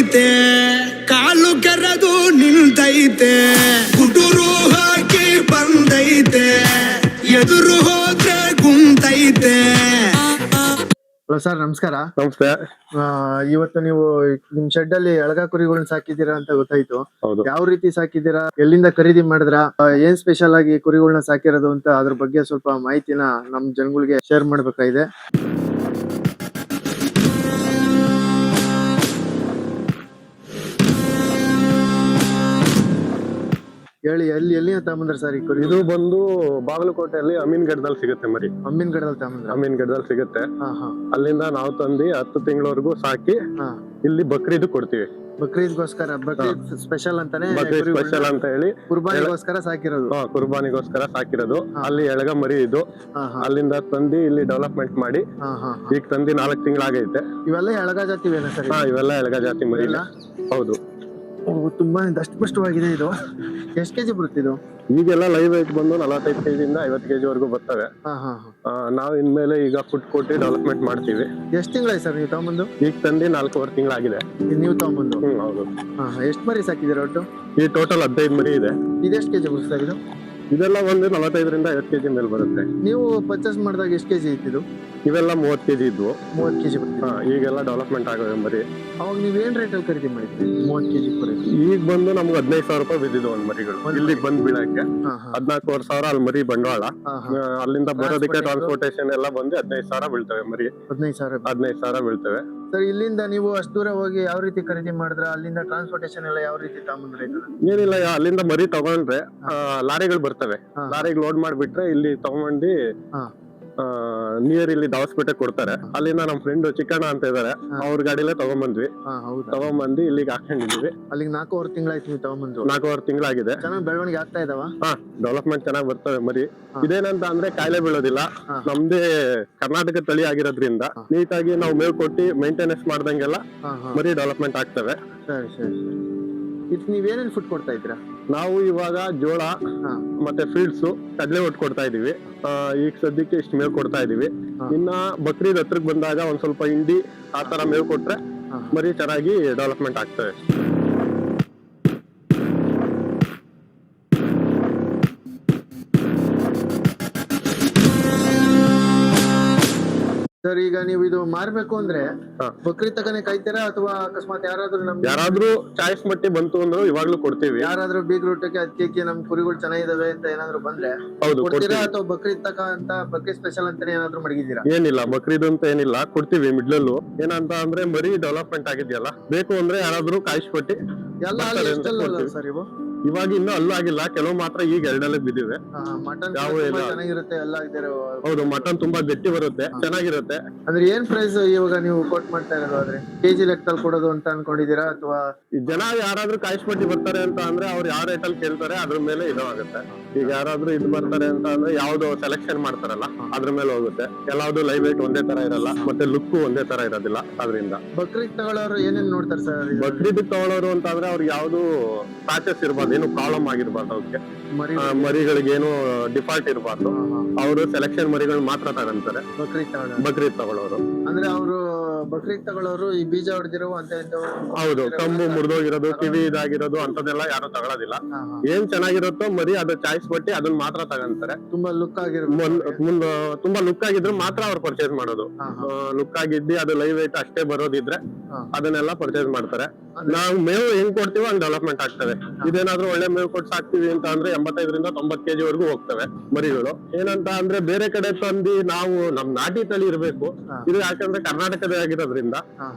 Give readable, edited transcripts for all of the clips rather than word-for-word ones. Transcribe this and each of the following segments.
ಬಂದೈತೆ ಕಾಲು ಕೆರೆದು ನಿಲ್ತೈತೆ ಗುಟುರು ಹಾಕಿ ಬಂದೈತೆ ಎದುರು ಹೋದ್ರೆ ಕುಂತೈತೆ. ಹಲೋ ಸರ್, ನಮಸ್ಕಾರ. ನಮಸ್ತೆ. ಇವತ್ತು ನೀವು ನಿಮ್ ಶೆಡ್ ಅಲ್ಲಿ ಎಳಗ ಕುರಿಗಳನ್ನ ಸಾಕಿದ್ದೀರಾ ಅಂತ ಗೊತ್ತಾಯ್ತು. ಹೌದು. ಯಾವ ರೀತಿ ಸಾಕಿದ್ದೀರಾ, ಎಲ್ಲಿಂದ ಖರೀದಿ ಮಾಡಿದ್ರ, ಏನ್ ಸ್ಪೆಷಲ್ ಆಗಿ ಕುರಿಗಳನ್ನ ಸಾಕಿರೋದು ಅಂತ ಅದ್ರ ಬಗ್ಗೆ ಸ್ವಲ್ಪ ಮಾಹಿತಿನ ನಮ್ ಜನಗಳಿಗೆ ಶೇರ್ ಮಾಡ್ಬೇಕಾಗಿದೆ. ಹೇಳಿ, ಎಲ್ಲಿ ತಗೊಂಡ್ರ ಸರ್ ಈ ಕುರಿ? ಇದು ಬಂದು ಬಾಗಲಕೋಟೆಯಲ್ಲಿ ಅಮೀನ್ಗಢದಲ್ಲಿ ಸಿಗುತ್ತೆ ಮರಿ. ಅಮ್ಮಿನಗಡದಲ್ಲಿ ತಗೊಂಡ್ರ? ಅಮೀನ್ಗಢದಲ್ಲಿ ಸಿಗುತ್ತೆ. ಹಾ ಹಾ. ಅಲ್ಲಿಂದ ನಾವು ತಂದು 10 ತಿಂಗಳವರೆಗೂ ಸಾಕಿ ಹಾ. ಇಲ್ಲಿ ಬಕ್ರೀದ್ ಕೊಡ್ತೀವಿ. ಬಕ್ರೀದ್ಗೋಸ್ಕರ, ಬಕ್ರೀದ್ ಸ್ಪೆಷಲ್ ಅಂತಾನೆ ಬಕ್ರೀದ್ ಸ್ಪೆಷಲ್ ಅಂತ ಹೇಳಿ ಕುರ್ಬಾನಿಗೋಸ್ಕರ ಸಾಕಿರೋದು. ಕುರ್ಬಾನಿಗೋಸ್ಕರ ಸಾಕಿರೋದು. ಅಲ್ಲಿ ಎಳಗ ಮರಿ ಇದು. ಹಾ ಹಾ. ಅಲ್ಲಿಂದ ತಂದು ಇಲ್ಲಿ ಡೆವಲಪ್ಮೆಂಟ್ ಮಾಡಿ ಹಾ ಹಾ. ಈಗ ತಂದು 4 ತಿಂಗಳಾಗೈತೆ. ಇವೆಲ್ಲ ಎಳಗ ಜಾತಿವೇನ ಸರ್? ಇವೆಲ್ಲ ಎಳಗ ಜಾತಿ ಮರಿ. ಹೌದು. ತುಂಬಾ ದಷ್ಟಪುಷ್ಟವಾಗಿದೆ. ಇದು ಎಷ್ಟು ಕೆಜಿ ಬರುತ್ತೆ ಇದು? ಈಗೆಲ್ಲ ಲೈವ್ ವೇಟ್ ಬಂದು 45 ಕೆಜಿಯಿಂದ 50 ಕೆಜಿ ವರೆಗೂ ಬರ್ತವೆ. ನಾವು ಇನ್ಮೇಲೆ ಈಗ ಫುಡ್ ಕೊಟ್ಟು ಡೆವಲಪ್ಮೆಂಟ್ ಮಾಡ್ತೀವಿ. ಎಷ್ಟು ತಿಂಗಳಾಯ್ತು ಸರ್ ನೀವು ತಗೊಂಬಂದು? ಈಗ ತಂದು 4.5 ತಿಂಗಳಾಗಿದೆ. ನೀವು ತಗೊಂಬಂದು? ಹೌದು. ಎಷ್ಟು ಮರಿ ಸಾಕಿದ್ದೀರಾ ಒಟ್ಟು? ಈ ಟೋಟಲ್ 15 ಮರಿ ಇದೆ. ಇದೆಷ್ಟು ಕೆಜಿ ಬರುತ್ತೆ ಸರ್ ಇದು? ಇದೆಲ್ಲ ಒಂದು 45ರಿಂದ 50 ಕೆಜಿ ಮೇಲೆ ಬರುತ್ತೆ. ನೀವು ಪರ್ಚೇಸ್ ಮಾಡಿದಾಗ ಎಷ್ಟು ಕೆಜಿ ಇತ್ತು ಇದು? ಇವೆಲ್ಲ 30 ಕೆಜಿ ಇದ್ವು. 30 ಕೆಜಿ ಬರುತ್ತೆ. ಈಗೆಲ್ಲ ಡೆವಲಪ್ಮೆಂಟ್ ಆಗವೆ ಮರಿ. ಅವಾಗ ನೀವ್ ಏನ್ ರೇಟ್ ಅಲ್ಲಿ ಖರೀದಿ ಮಾಡಿದ್ರಿ 30 ಕೆಜಿ ಕುರಿ? ಈಗ ಬಂದು ನಮ್ಗೆ 15,000 ರೂಪಾಯಿ ಬಿದ್ದಿದ್ದು ಒಂದ್ ಮರಿಗಳು. ಇಲ್ಲಿ ಬಂದ್ ಬೀಳಕ್ಕೆ 14,500 ಅಲ್ಲಿ ಮರಿ ಬಂಡವಾಳ. ಅಲ್ಲಿಂದ ಬರೋದಕ್ಕೆ ಟ್ರಾನ್ಸ್ಪೋರ್ಟೇಶನ್ ಎಲ್ಲ ಬಂದು 15,000 ಬೀಳ್ತವೆ ಮರಿ. 15,000 ಬೀಳ್ತವೆ ಸರ್. ಇಲ್ಲಿಂದ ನೀವು ಅಷ್ಟು ದೂರ ಹೋಗಿ ಯಾವ ರೀತಿ ಖರೀದಿ ಮಾಡಿದ್ರ? ಅಲ್ಲಿಂದ ಟ್ರಾನ್ಸ್ಪೋರ್ಟೇಶನ್ ಎಲ್ಲ ಯಾವ ರೀತಿ ತಗೊಂಡ್ರೆ? ಏನಿಲ್ಲ, ಅಲ್ಲಿಂದ ಮರಿ ತಗೊಂಡ್ರೆ ಲಾರಿಗಳು ಬರ್ತವೆ. ಲಾರಿಗೆ ಲೋಡ್ ಮಾಡ್ಬಿಟ್ರೆ ಇಲ್ಲಿ ತಗೊಂಡು ನಿಯರ್ ಇಲ್ಲಿ ದಾವಸ್ಪೇಟೆ ಕೊಡ್ತಾರೆ. ಅಲ್ಲಿಂದ ನಮ್ ಫ್ರೆಂಡ್ ಚಿಕ್ಕಣ್ಣ ಅಂತ ಇದಾರೆ, ಅವ್ರ ಗಾಡಿಲೇ ತಗೊಂಡ್ಬಂದ್ವಿ. ತಗೊಂಡ್ಬಂದು ಇಲ್ಲಿಗೆ ಹಾಕೊಂಡಿದ್ವಿ. ಅಲ್ಲಿಗೆ 4.5 ತಿಂಗಳಾಯ್ತು ನೀವು ತಗೊಂಡ್ಬಂದು? 4.5 ತಿಂಗಳಾಗಿದೆ. ಚೆನ್ನಾಗಿ ಬೆಳವಣಿಗೆ ಆಗ್ತಾ ಇದಾವ? ಡೆವಲಪ್ಮೆಂಟ್ ಚೆನ್ನಾಗಿ ಬರ್ತವೆ ಮರಿ. ಇದೇನಂತ ಅಂದ್ರೆ ಕಾಯಿಲೆ ಬೀಳೋದಿಲ್ಲ. ನಮ್ದೇ ಕರ್ನಾಟಕ ತಳಿ ಆಗಿರೋದ್ರಿಂದ ನೀಟಾಗಿ ನಾವು ಮೇವು ಕೊಟ್ಟು ಮೇಂಟೆನೆನ್ಸ್ ಮಾಡ್ದಂಗೆಲ್ಲ ಮರಿ ಡೆವಲಪ್ಮೆಂಟ್ ಆಗ್ತವೆ. ಸರಿ ಸರಿ. ನೀವೇನೇನ್ ಫುಡ್ ಕೊಡ್ತಾ ಇದ್ದೀರಾ? ನಾವು ಇವಾಗ ಜೋಳ ಮತ್ತೆ ಫೀಡ್ಸ್, ಕಡಲೆ ಒಟ್ಟು ಕೊಡ್ತಾ ಇದೀವಿ. ಈಗ ಸದ್ಯಕ್ಕೆ ಇಷ್ಟು ಮೇವು ಕೊಡ್ತಾ ಇದೀವಿ. ಇನ್ನ ಬಕ್ರೀದ್ ಹತ್ರಕ್ ಬಂದಾಗ ಒಂದ್ ಸ್ವಲ್ಪ ಹಿಂಡಿ ಆ ತರ ಮೇವು ಕೊಟ್ರೆ ಮರಿ ಚೆನ್ನಾಗಿ ಡೆವಲಪ್ಮೆಂಟ್ ಆಗ್ತವೆ. ಸರ್, ಈಗ ನೀವು ಇದು ಮಾರ್ಬೇಕು ಅಂದ್ರೆ ಬಕ್ರೀದ್ ತಗನೆ ಕಾಯ್ತೀರಾ ಅಥವಾ ಅಕಸ್ಮಾತ್ ಯಾರಾದ್ರೂ ಚಾಯ್ಸ್ ಮಟ್ಟಿ ಬಂತು ಅಂದ್ರು ಇವಾಗ್ಲೂ ಕೊಡ್ತೀವಿ. ಯಾರಾದ್ರೂ ಬೀಗ್ರೂಟಕ್ಕೆ ಅದಕ್ಕೆ ನಮ್ ಕುರಿಗಳು ಚೆನ್ನಾಗಿದಾವೆ ಅಂತ ಏನಾದ್ರು ಬಂದ್ರೆ ಕೊಡ್ತೀರಾ ಅಥವಾ ಬಕ್ರೀದ್ ತಕ ಅಂತ ಬಕ್ರೀದ್ ಸ್ಪೆಷಲ್ ಅಂತಾನೆ ಏನಾದ್ರು ಮಡಗಿದ್ದೀರಾ? ಏನಿಲ್ಲ, ಬಕ್ರೀದ್ ಅಂತ ಏನಿಲ್ಲ, ಕೊಡ್ತೀವಿ ಮಿಡ್ಲಲ್ಲೂ. ಏನಂತ ಅಂದ್ರೆ ಮರಿ ಡೆವಲಪ್ಮೆಂಟ್ ಆಗಿದ್ಯಲ್ಲ, ಬೇಕು ಅಂದ್ರೆ ಯಾರಾದ್ರೂ ಕಾಯಿಸ್ಕೊಟ್ಟಿ ಎಲ್ಲ ಸರ್ ಇವು ಇವಾಗ ಇನ್ನೂ ಅಲ್ಲೂ ಆಗಿಲ್ಲ, ಕೆಲವು ಮಾತ್ರ ಈಗ 2 ಬಿದ್ದಿವೆ. ಮಟನ್ ಚೆನ್ನಾಗಿರುತ್ತೆ ಎಲ್ಲ. ಹೌದು, ಮಟನ್ ತುಂಬಾ ಗಟ್ಟಿ ಬರುತ್ತೆ, ಚೆನ್ನಾಗಿರುತ್ತೆ. ಅಂದ್ರೆ ಏನ್ ಪ್ರೈಸ್ ಇವಾಗ ನೀವು ಕೊಟ್ ಮಾಡ್ತಾ ಇರೋದು? ಆದ್ರೆ ಕೆಜಿ ಲೆಕ್ಕದಲ್ಲಿ ಕೊಡೋದು ಅಂತ ಅನ್ಕೊಂಡಿದೀರಾ ಅಥವಾ ಜನ ಯಾರಾದ್ರೂ ಕಾಯಿಸ್ಪಟ್ಟಿ ಬರ್ತಾರೆ ಅಂತ ಅಂದ್ರೆ ಅವ್ರು ಯಾವ ರೇಟ್ ಅಲ್ಲಿ ಕೇಳ್ತಾರೆ ಅದ್ರ ಮೇಲೆ ಇದಾಗುತ್ತೆ. ಈಗ ಯಾರಾದ್ರೂ ಇದು ಬರ್ತಾರೆ ಅಂತ ಅಂದ್ರೆ ಯಾವ್ದು ಸೆಲೆಕ್ಷನ್ ಮಾಡ್ತಾರಲ್ಲ ಅದ್ರ ಮೇಲೆ ಹೋಗುತ್ತೆ. ಎಲ್ಲಾವ್ದು ಲೈವ್ ವೇಟ್ ಒಂದೇ ತರ ಇರಲ್ಲ, ಮತ್ತೆ ಲುಕ್ ಒಂದೇ ತರ ಇರೋದಿಲ್ಲ. ಅದರಿಂದ ಬಕ್ರೀದ್ ತಗೊಳ್ಳೋರು ಏನೇನ್ ನೋಡ್ತಾರೆ ಸರ್? ಬಕ್ರೀದ್ ತಗೊಳ್ಳೋರು ಅಂತ ಅಂದ್ರೆ ಅವ್ರಿಗೆ ಯಾವ್ದು ಪ್ಯಾಚಸ್ ಇರ್ಬಾರ್ದು, ಏನು ಪ್ರಾಬ್ಲಮ್ ಆಗಿರ್ಬಾರ್ದು, ಅವ್ರಿಗೆ ಮರಿಗಳಿಗೆ ಏನು ಡಿಫಾಲ್ಟ್ ಇರಬಾರ್ದು. ಅವರು ಸೆಲೆಕ್ಷನ್ ಮರಿಗಳು ಮಾತ್ರ ತಗೊಂತಾರೆ ಬಕ್ರೀದ್ ತಗೊಳ್ಳೋರು. ಅಂದ್ರೆ ಅವರು ಬಕ್ರೀದ್ ತಗೊಳ್ಳೋರು ಈ ಬೀಜ ಹೊಡೆದಿರೋ ಅಂತ ಹೌದು, ಕಂಬು ಮುರಿದೋಗಿರೋದು, ಕಿವಿ ಇದಾಗಿರೋದು ಅಂತದೆಲ್ಲ ಯಾರು ತಗೊಳ್ಳೋದಿಲ್ಲ. ಏನ್ ಚೆನ್ನಾಗಿರುತ್ತೋ ಮರಿ ಅದು ಚಾಯ್ಸ್ ಬಟ್ಟಿ ಅದನ್ನ ಮಾತ್ರ ತಗೊಂತಾರೆ. ತುಂಬಾ ಲುಕ್ ತುಂಬಾ ಲುಕ್ ಆಗಿದ್ರು ಮಾತ್ರ ಅವ್ರು ಪರ್ಚೇಸ್ ಮಾಡೋದು. ಲುಕ್ ಆಗಿದ್ದಿ ಅದು ಲೈವ್ ವೇಟ್ ಅಷ್ಟೇ ಬರೋದಿದ್ರೆ ಅದನ್ನೆಲ್ಲ ಪರ್ಚೇಸ್ ಮಾಡ್ತಾರೆ. ನಾವು ಮೇವು ಹೆಂಗ್ ಕೊಡ್ತೀವೋ ಹಂಗ್ ಡೆವಲಪ್ಮೆಂಟ್ ಆಗ್ತವೆ. ಇದೇನಾದ್ರೂ ಒಳ್ಳೆ ಮೇವು ಕೊಟ್ಟು ಸಾಕ್ತಿವಿ ಅಂತ ಅಂದ್ರೆ 85ರಿಂದ 90 ಕೆಜಿ ವರೆಗೂ ಹೋಗ್ತವೆ ಮರಿಗಳು. ಏನಂತ ಅಂದ್ರೆ ಬೇರೆ ಕಡೆ ತಂದು ನಾವು ನಮ್ ನಾಟಿ ತಳಿ ಇರ್ಬೇಕು. ಇದು ಯಾಕಂದ್ರೆ ಕರ್ನಾಟಕದ ಆಗಿರೋದ್ರಿಂದ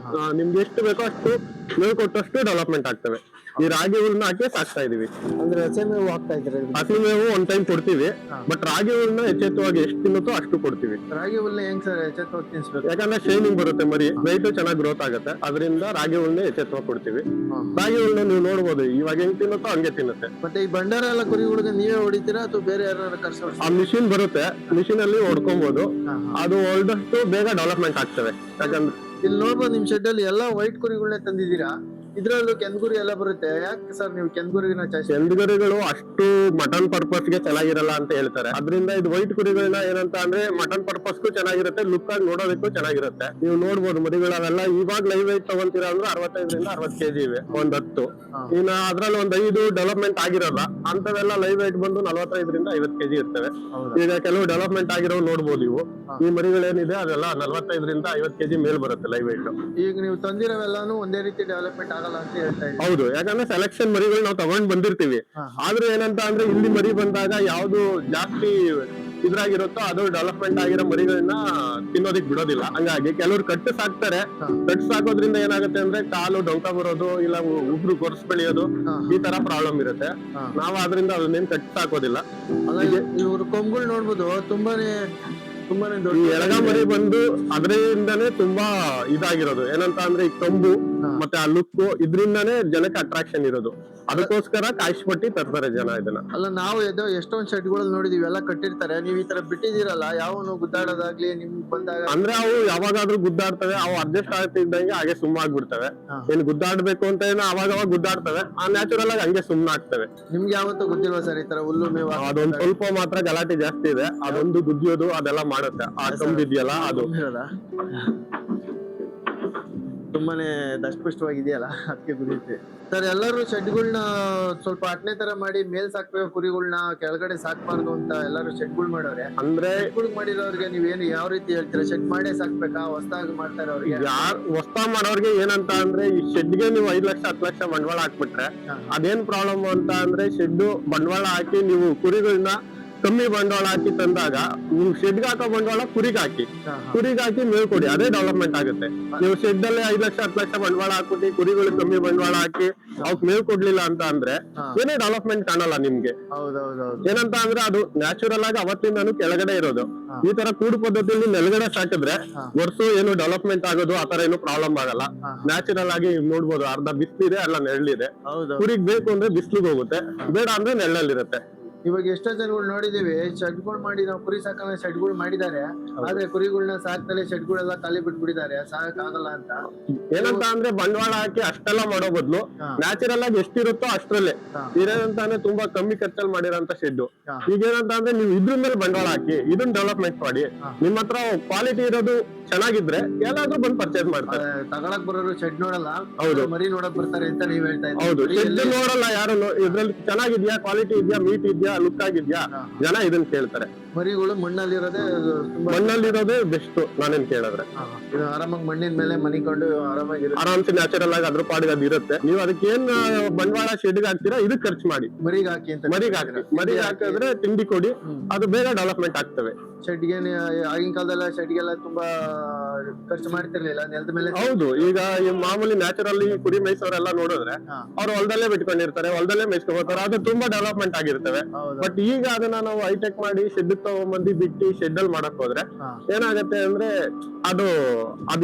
ನಿಮ್ಗೆ ಎಷ್ಟು ಬೇಕೋ ಅಷ್ಟು ಮೇವು ಕೊಟ್ಟಷ್ಟು ಡೆವಲಪ್ಮೆಂಟ್ ಆಗ್ತವೆ. ಈ ರಾಗಿ ಹುಲ್ನ ಹಾಕಿ ಸಾಕ್ತಾ ಇದೀವಿ. ಅಂದ್ರೆ ಹಸಿ ಮೇವು ಹಾಕ್ತಾ ಇದ್ರೆ ಹಸಿ ಮೇವು ಒಂದ್ ಟೈಮ್ ಕೊಡ್ತೀವಿ, ಬಟ್ ರಾಗಿ ಹುಲ್ನ ಎಚ್ಚೆತ್ತವಾಗಿ ಎಷ್ಟು ತಿನ್ನುತ್ತೋ ಅಷ್ಟು ಕೊಡ್ತೀವಿ. ರಾಗಿ ಹುಲ್ನ ಹೆಂಗ್ ಸರ್ ಎಚ್ಚೆತ್ತವಾಗಿ ತಿನ್ಸ್ಬೇಕು? ಯಾಕಂದ್ರೆ ಶೈನಿಂಗ್ ಬರುತ್ತೆ ಮರಿ, ವೆಯ್ಟ್ ಚೆನ್ನಾಗಿ ಗ್ರೋತ್ ಆಗುತ್ತೆ. ಅದರಿಂದ ರಾಗಿ ಹುಲ್ನ ಎಚ್ಚೆತ್ತವಾಗಿ ಕೊಡ್ತೀವಿ. ರಾಗಿ ಹುಲ್ನ ನೀವು ನೋಡ್ಬೋದು, ಇವಾಗ ಹೆಂಗ್ ತಿನ್ನುತ್ತೋ ಹಂಗೆ ತಿನ್ನುತ್ತೆ. ಮತ್ತೆ ಈ ಭಂಡಾರ ಎಲ್ಲ ಕುರಿಗಳಿಗೆ ನೀವೇ ಹೊಡಿತೀರಾ ಅಥವಾ ಬೇರೆ ಯಾರು ಕರ್ಸೋ? ಆ ಮಿಷಿನ್ ಬರುತ್ತೆ, ಮಿಷಿನ್ ಅಲ್ಲಿ ಹೊಡ್ಕೊಬಹುದು. ಅದು ಹೊಡೆದಷ್ಟು ಬೇಗ ಡೆವಲಪ್ಮೆಂಟ್ ಆಗ್ತವೆ. ಯಾಕಂದ್ರೆ ಇಲ್ಲಿ ನೋಡ್ಬೋದು ನಿಮ್ ಶೆಡ್ ಅಲ್ಲಿ ಎಲ್ಲಾ ವೈಟ್ ಕುರಿಗಳನ್ನೇ ತಂದಿದ್ದೀರಾ. ಇದ್ರಲ್ಲೂ ಕೆಂದಗುರಿ ಎಲ್ಲ ಬರುತ್ತೆ. ಯಾಕೆ ಸರ್ ನೀವು ಕೆಂದಗುರಿನ ಚಾಯ್ಸ್? ಕೆಂದುಗರಿಗಳು ಅಷ್ಟು ಮಟನ್ ಪರ್ಪಸ್ ಗೆ ಚೆನ್ನಾಗಿರಲ್ಲ ಅಂತ ಹೇಳ್ತಾರೆ. ಅದರಿಂದ ಇದು ವೈಟ್ ಕುರಿಗಳನ್ನ ಏನಂತ ಅಂದ್ರೆ ಮಟನ್ ಪರ್ಪಸ್ಗೂ ಚೆನ್ನಾಗಿರುತ್ತೆ, ಲುಕ್ ಆಗಿ ನೋಡೋದಕ್ಕೂ ಚೆನ್ನಾಗಿರುತ್ತೆ. ನೀವು ನೋಡ್ಬೋದು ಮರಿಗಳವೆಲ್ಲ ಇವಾಗ ಲೈವ್ ವೈಟ್ ತಗೊಂತೀರಾ ಅಂದ್ರೆ 65ರಿಂದ 60 kg ಇವೆ ಒಂದ್ 10. ಇನ್ನ ಅದ್ರಲ್ಲಿ ಒಂದ್ 5 ಡೆವಲಪ್ಮೆಂಟ್ ಆಗಿರಲ್ಲ, ಅಂತವೆಲ್ಲ ಲೈವ್ ವೈಟ್ ಬಂದು 45ರಿಂದ 50 kg ಇರ್ತವೆ. ಈಗ ಕೆಲವು ಡೆವಲಪ್ಮೆಂಟ್ ಆಗಿರೋ ನೋಡ್ಬೋದು ಇವು. ಈ ಮರಿಗಳೇನಿದೆ ಅದೆಲ್ಲ 45ರಿಂದ 50 kg ಮೇಲ್ ಬರುತ್ತೆ ಲೈವ್ ವೈಟ್. ಈಗ ನೀವು ತಂದಿರೋವೆಲ್ಲಾನು ಒಂದೇ ರೀತಿ ಡೆವಲಪ್ಮೆಂಟ್ ಆಗಲ್ಲ ಅಂತ ಹೇಳ್ತಾ ಇದ್ದೀವಿ. ಹೌದು, ಯಾಕಂದ್ರೆ ಸೆಲೆಕ್ಷನ್ ಮರಿಗಳು ನಾವು ತಗೊಂಡ್ ಬಂದಿರ್ತೀವಿ. ಆದ್ರೆ ಏನಂತ ಅಂದ್ರೆ ಇಲ್ಲಿ ಮರಿ ಬಂದಾಗ ಯಾವ್ದು ಜಾಸ್ತಿ ಇದ್ರಾಗಿರುತ್ತೋ ಅದು ಡೆವಲಪ್ಮೆಂಟ್ ಆಗಿರೋ ಮರಿಗಳನ್ನ ತಿನ್ನೋದಿಕ್ ಬಿಡೋದಿಲ್ಲ. ಹಂಗಾಗಿ ಕೆಲವ್ರು ಕಟ್ಟು ಸಾಕ್ತಾರೆ. ಕಟ್ಟು ಸಾಕೋದ್ರಿಂದ ಏನಾಗುತ್ತೆ ಅಂದ್ರೆ ಕಾಲು ಡೊಂಕ ಬರೋದು, ಇಲ್ಲ ಉಬ್ರು ಗೊರ್ಸ್ ಬೆಳೆಯೋದು, ಈ ತರ ಪ್ರಾಬ್ಲಮ್ ಇರುತ್ತೆ. ನಾವು ಅದರಿಂದ ಅದನ್ನೇನ್ ಕಟ್ಟು ಸಾಕೋದಿಲ್ಲ. ಅಲ್ಲ, ಇವ್ರ ಕೊಂಬುಗಳು ನೋಡ್ಬೋದು ತುಂಬಾನೇ ಈ ದೊಡ್ಡ. ಎಳಗ ಮರಿ ಬಂದು ಅದರಿಂದಾನೇ ತುಂಬಾ ಇದಾಗಿರೋದು. ಏನಂತ ಅಂದ್ರೆ ಈ ಕಂಬು ಮತ್ತೆ ಆ ಲುಕ್ ಇದ್ರಿಂದಾನೇ ಜನಕ್ಕೆ ಅಟ್ರಾಕ್ಷನ್ ಇರೋದು. ಅದಕ್ಕೋಸ್ಕರ ಕಾಯಿಸ್ಪಟ್ಟಿ ತರ್ತಾರೆ ಜನ ಇದನ್ನ. ಅಲ್ಲ, ನಾವು ಎಷ್ಟೊಂದ್ ಶೆಡ್ಗಳಲ್ಲಿ ನೋಡಿದೀವಿ, ಎಲ್ಲ ಕಟ್ಟಿರ್ತಾರೆ. ನೀವ್ ಈ ತರ ಬಿಟ್ಟಿದ್ದೀರಲ್ಲ, ಯಾವನು ಗುದ್ದಾಡೋದಾಗ್ಲಿ ನಿಮ್ಗೆ ಬಂದಾಗ? ಅಂದ್ರೆ ಅವು ಯಾವಾಗಾದ್ರೂ ಗುದ್ದಾಡ್ತವೆ, ಅವು ಅಡ್ಜಸ್ಟ್ ಆಗ್ತಿದ್ದಂಗೆ ಹಾಗೆ ಸುಮ್ಮಾಗ್ಬಿಡ್ತವೆ. ಏನ್ ಗುದ್ದಾಡ್ಬೇಕು ಅಂತ ಏನೋ ಅವಾಗ ಗುದ್ದಾಡ್ತವೆ, ಆ ನ್ಯಾಚುರಲ್ ಆಗಿ ಹಂಗೆ ಸುಮ್ನಾಗ್ತವೆ. ನಿಮ್ಗೆ ಯಾವತ್ತೂ ಗೊತ್ತಿಲ್ವಾ ಸರ್ ಈ ತರ ಹುಲ್ಲು ಮೇವು? ಅದೊಂದ್ ಸ್ವಲ್ಪ ಮಾತ್ರ ಗಲಾಟೆ ಜಾಸ್ತಿ ಇದೆ. ಅದೊಂದು ಗುದ್ದಿಯೋದು ಅದೆಲ್ಲ ಮಾಡುತ್ತೆ. ಆ ಕಂಬಿದ್ಯಲ್ಲ ಅದು ತುಂಬಾನೇ ದಷ್ಟಪುಷ್ಟವಾಗಿದೆಯಲ್ಲ, ಅದಕ್ಕೆ ಗುರಿಯುತ್ತೆ ಸರ್. ಎಲ್ಲರೂ ಶೆಡ್ಗಳನ್ನ ಸ್ವಲ್ಪ ಅಟ್ನೆ ತರ ಮಾಡಿ ಮೇಲ್ ಸಾಕ್ಬೇಕು, ಕುರಿಗಳನ್ನ ಕೆಳಗಡೆ ಸಾಕ್ಬಾರ್ದು ಅಂತ ಎಲ್ಲರೂ ಶೆಡ್ಗಳು ಮಾಡೋರೆ. ಅಂದ್ರೆ ಮಾಡಿರೋರಿಗೆ ನೀವೇನು ಯಾವ ರೀತಿ ಹೇಳ್ತೀರಾ? ಶೆಡ್ ಮಾಡೇ ಸಾಕ್ಬೇಕಾ, ಹೊಸದಾಗಿ ಮಾಡ್ತಾರೆ ಅವ್ರಿಗೆ? ಹೊಸ ಮಾಡೋರ್ಗೆ ಏನಂತ ಅಂದ್ರೆ ಈ ಶೆಡ್ಗೆ ನೀವು 5 ಲಕ್ಷ 10 ಲಕ್ಷ ಬಂಡವಾಳ ಹಾಕ್ಬಿಟ್ರೆ ಅದೇನ್ ಪ್ರಾಬ್ಲಮ್ ಅಂತ ಅಂದ್ರೆ, ಶೆಡ್ ಬಂಡವಾಳ ಹಾಕಿ ನೀವು ಕುರಿಗಳನ್ನ ಕಮ್ಮಿ ಬಂಡವಾಳ ಹಾಕಿ ತಂದಾಗ ನೀವು ಶೆಡ್ ಹಾಕೋ ಬಂಡವಾಳ ಕುರಿಗ್ ಹಾಕಿ ಮೇವು ಕೊಡಿ, ಅದೇ ಡೆವಲಪ್ಮೆಂಟ್ ಆಗುತ್ತೆ. ನೀವು ಶೆಡ್ ಅಲ್ಲಿ 5 ಲಕ್ಷ 10 ಲಕ್ಷ ಬಂಡವಾಳ ಹಾಕ್ಬಿಟ್ಟು ಕುರಿಗಳು ಕಮ್ಮಿ ಬಂಡವಾಳ ಹಾಕಿ ಅವಕ್ ಮೇವು ಕೊಡ್ಲಿಲ್ಲ ಅಂತ ಅಂದ್ರೆ ಏನೇ ಡೆವಲಪ್ಮೆಂಟ್ ಕಾಣಲ್ಲ ನಿಮ್ಗೆ. ಏನಂತ ಅಂದ್ರೆ ಅದು ನ್ಯಾಚುರಲ್ ಆಗಿ ಅವತ್ತಿಂದಾನು ಕೆಳಗಡೆ ಇರೋದು. ಈ ತರ ಕೂಡು ಪದ್ಧತಿಯಲ್ಲಿ ನೆಲಗಡೆ ಸಾಕಿದ್ರೆ ವರ್ಷ ಏನು ಡೆವಲಪ್ಮೆಂಟ್ ಆಗೋದು ಆತರ ಏನು ಪ್ರಾಬ್ಲಮ್ ಆಗಲ್ಲ. ನ್ಯಾಚುರಲ್ ಆಗಿ ನೋಡ್ಬೋದು, ಅರ್ಧ ಬಿಸ್ಲಿದೆ ಅಲ್ಲ ನೆರಳಿದೆ. ಕುರಿಗ್ ಬೇಕು ಅಂದ್ರೆ ಬಿಸ್ಲಿಗೆ ಹೋಗುತ್ತೆ, ಬೇಡ ಅಂದ್ರೆ ನೆರಳಲ್ಲಿರುತ್ತೆ. ಇವಾಗ ಎಷ್ಟೋ ಜನಗಳು ನೋಡಿದೀವಿ, ಶೆಡ್ಗಳು ಮಾಡಿ ನಾವು ಕುರಿ ಸಾಕಲ್ಲ ಶೆಡ್ಗಳು ಮಾಡಿದ್ದಾರೆ, ಆದ್ರೆ ಕುರಿಗಳನ್ನ ಸಾಕ್ತಲೇ ಶೆಡ್ಗಳೆಲ್ಲ ಖಾಲಿ ಬಿಟ್ಬಿಟ್ಟಿದ್ದಾರೆ, ಸಾಕಕ್ ಆಗಲ್ಲ ಅಂತ. ಏನಂತ ಅಂದ್ರೆ ಬಂಡವಾಳ ಹಾಕಿ ಅಷ್ಟೆಲ್ಲ ಮಾಡೋ ಬದ್ಲು ನ್ಯಾಚುರಲ್ ಆಗಿ ಎಷ್ಟಿರುತ್ತೋ ಅಷ್ಟ್ರಲ್ಲೇ ಇರೋದಂತ ಅಂದ್ರೆ ತುಂಬಾ ಕಮ್ಮಿ ಖರ್ಚಲ್ಲಿ ಮಾಡಿರೋಂತ ಶೆಡ್. ಈಗ ಏನಂತ ಅಂದ್ರೆ ನೀವು ಇದ್ರ ಮೇಲೆ ಬಂಡವಾಳ ಹಾಕಿ ಇದನ್ನ ಡೆವಲಪ್ಮೆಂಟ್ ಮಾಡಿ, ನಿಮ್ ಹತ್ರ ಕ್ವಾಲಿಟಿ ಇರೋದು ಚೆನ್ನಾಗಿದ್ರೆ ಎಲ್ಲಾದ್ರೂ ಬಂದು ಪರ್ಚೇಸ್ ಮಾಡ್ತಾರೆ. ತಗೊಳಕ್ ಬರೋರು ಶೆಡ್ ನೋಡಲ್ಲ, ಹೌದು, ಮರಿ ನೋಡಕ್ ಬರ್ತಾರೆ ಅಂತ ನೀವ್ ಹೇಳ್ತಾ ಇದ್ದೀವಿ. ಹೌದು, ಶೆಡ್ ನೋಡಲ್ಲ ಯಾರು. ಇದ್ರಲ್ಲಿ ಚೆನ್ನಾಗಿದ್ಯಾ, ಕ್ವಾಲಿಟಿ ಇದೆಯಾ, ಮೀಟ್ ಇದೆಯಾ, ಲುಕ್ ಆಗಿದ್ಯಾ, ಜನ ಇದನ್ನ ಕೇಳ್ತಾರೆ. ಮರಿಗಳು ಮಣ್ಣಲ್ಲಿರೋದೇ ಬೆಸ್ಟ್ ನಾನೇನ್ ಕೇಳಿದ್ರೆ. ಆರಾಮಾಗಿ ಮಣ್ಣಿನ ಮೇಲೆ ಮನಿಕೊಂಡು ಆರಾಮ್ಸೆ ನ್ಯಾಚುರಲ್ ಆಗಿ ಅದ್ರ ಪಾಡಿಗೆ ಅದು ಇರುತ್ತೆ. ನೀವು ಅದಕ್ಕೆ ಏನ್ ಬಂಡವಾಳ ಶೆಡ್ಗೆ ಹಾಕ್ತೀರಾ ಇದಕ್ ಖರ್ಚು ಮಾಡಿ ಮರಿಗೆ ಹಾಕಿ ಅಂತ. ಮರಿಗೆ ಹಾಕಿದ್ರೆ ತಿಂಡಿ ಕೊಡಿ, ಅದು ಬೇಗ ಡೆವಲಪ್ಮೆಂಟ್ ಆಗ್ತವೆ. ಶೆಡ್ಗೆ ಆಗಿನ ಕಾಲದಲ್ಲ ಶೆಡ್ಗೆಲ್ಲ ತುಂಬಾ ಖರ್ಚು ಮಾಡ್ತಿರ್ಲಿಲ್ಲ, ನೆಲದ ಮೇಲೆ. ಹೌದು, ಈಗ ಈ ಮಾಮೂಲಿ ನ್ಯಾಚುರಲ್ ಕುರಿ ಮೇಯಿಸೋರೆಲ್ಲ ನೋಡಿದ್ರೆ ಅವ್ರು ಹೊಲದಲ್ಲೇ ಬಿಟ್ಕೊಂಡಿರ್ತಾರೆ, ಹೊಲದಲ್ಲೇ ಮೇಯಿಸ್ಕೊಬೋತಾರೆ, ಅದು ತುಂಬಾ ಡೆವಲಪ್ಮೆಂಟ್ ಆಗಿರ್ತವೆ. ಬಟ್ ಈಗ ಅದನ್ನ ನಾವು ಹೈಟೆಕ್ ಮಾಡಿ ಶೆಡ್ ತಗೊಂಡ್ಬಂದು ಬಿಟ್ಟು ಶೆಡ್ ಅಲ್ಲಿ ಮಾಡಕ್ ಹೋದ್ರೆ ಏನಾಗತ್ತೆ ಅಂದ್ರೆ ಅದು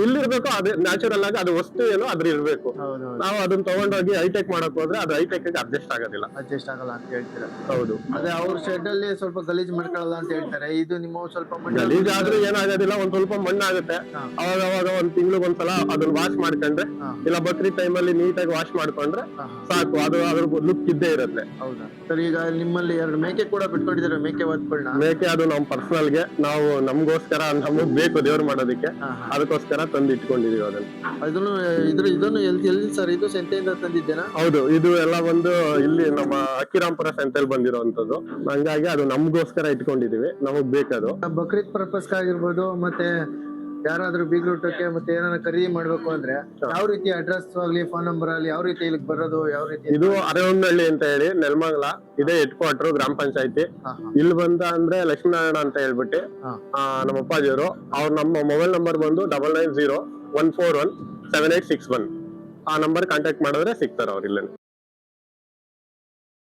ಇಲ್ಲಿರ್ಬೇಕು, ಅದು ನ್ಯಾಚುರಲ್ ಆಗಿ ಅದು ವಸ್ತು ಏನೋ ಅದ್ರ ಇರ್ಬೇಕು. ನಾವು ಅದನ್ನ ತಗೊಂಡೋಗಿ ಹೈಟೆಕ್ ಮಾಡಕ್ ಹೋದ್ರೆ ಅದು ಹೈಟೆಕ್ ಅಡ್ಜಸ್ಟ್ ಆಗೋದಿಲ್ಲ ಅಂತ ಹೇಳ್ತೀರಾ? ಹೌದು, ಅದೇ ಅವ್ರ ಶೆಡ್ ಅಲ್ಲಿ ಸ್ವಲ್ಪ ಗಲೀಜ್ ಮಾಡ್ಕೊಳ್ಳಲ್ಲ ಅಂತ ಹೇಳ್ತಾರೆ. ಇದು ನಿಮ್ಮ ಸ್ವಲ್ಪ ಗಲೀಜ್ ಆದ್ರೂ ಏನಾಗೋದಿಲ್ಲ, ಒಂದ್ ಸ್ವಲ್ಪ ಮಣ್ಣಾಗುತ್ತೆ. ಅವಾಗ ಒಂದ್ ತಿಂಗ್ಳಿಗೊಂದ್ಸಲ ಅದನ್ನ ವಾಶ್ ಮಾಡ್ಕೊಂಡ್ರೆ, ಇಲ್ಲ ಬಕ್ರೀದ್ ಟೈಮ್ ಅಲ್ಲಿ ನೀಟಾಗಿ ವಾಶ್ ಮಾಡ್ಕೊಂಡ್ರೆ ಸಾಕು, ಅದು ಅದ್ರ ಲುಕ್ ಇದ್ದೇ ಇರುತ್ತೆ. ಹೌದಾ ಸರ್? ಈಗ ನಿಮ್ಮಲ್ಲಿ 2 ಮೇಕೆ ಕೂಡ ಬಿಟ್ಕೊಂಡಿದ್ದಾರೆ, ಮೇಕೆ ಒತ್ಗಳನ್ನ. ಮೇಕೆ ಅದು ನಮ್ ಪರ್ಸನಲ್ ಗೆ, ನಾವು ನಮ್ಗೋಸ್ಕರ ನಮಗ್ ಬೇಕು ದೇವ್ರು ಮಾಡೋದಕ್ಕೆ, ಅದಕ್ಕೋಸ್ಕರ ತಂದು ಇಟ್ಕೊಂಡಿದೀವಿ ಅದನ್ನ. ಇದನ್ನು ಎಲ್ಲಿ ಸರ್? ಇದು ಸಂತೆಯಿಂದ ತಂದಿದ್ದೇನಾ? ಹೌದು, ಇದು ಎಲ್ಲ ಬಂದು ಇಲ್ಲಿ ನಮ್ಮ ಅಕ್ಕಿರಾಂಪುರ ಸಂತೆಯಲ್ಲಿ ಬಂದಿರೋಂಥದ್ದು. ಹಂಗಾಗಿ ಅದು ನಮ್ಗೋಸ್ಕರ ಇಟ್ಕೊಂಡಿದೀವಿ, ನಮಗ್ ಬೇಕದು. ಬಕ್ರೀದ್ ಪರ್ಪಸ್ ಆಗಿರ್ಬೋದು, ಮತ್ತೆ ಯಾರಾದ್ರೂ ಬೀಗ್ರೂಟಕ್ಕೆ ಮತ್ತೆ ಏನಾರ ಖರೀದಿ ಮಾಡ್ಬೇಕು ಅಂದ್ರೆ ಯಾವ ರೀತಿ ಅಡ್ರೆಸ್ ಆಗ್ಲಿ ಫೋನ್ ನಂಬರ್ ಆಗ್ಲಿ ಯಾವ ರೀತಿ ಇಲ್ಲಿಗೆ ಬರೋದು, ಯಾವ ರೀತಿ? ಇದು ಅರೇವನಹಳ್ಳಿ ಅಂತ ಹೇಳಿ ನೆಲಮಂಗಲ ಇದೆ ಹೆಡ್ ಕ್ವಾರ್ಟರ್ ಗ್ರಾಮ ಪಂಚಾಯತಿ. ಇಲ್ಲಿ ಬಂದ ಅಂದ್ರೆ ಲಕ್ಷ್ಮೀನಾರಾಯಣ ಅಂತ ಹೇಳ್ಬಿಟ್ಟು ನಮ್ಮ ಅಪ್ಪಾಜಿಯವರು, ನಮ್ಮ ಮೊಬೈಲ್ ನಂಬರ್ ಬಂದು 9901417861. ಆ ನಂಬರ್ ಕಾಂಟ್ಯಾಕ್ಟ್ ಮಾಡಿದ್ರೆ ಸಿಗ್ತಾರ ಅವ್ರು ಇಲ್ಲೇ.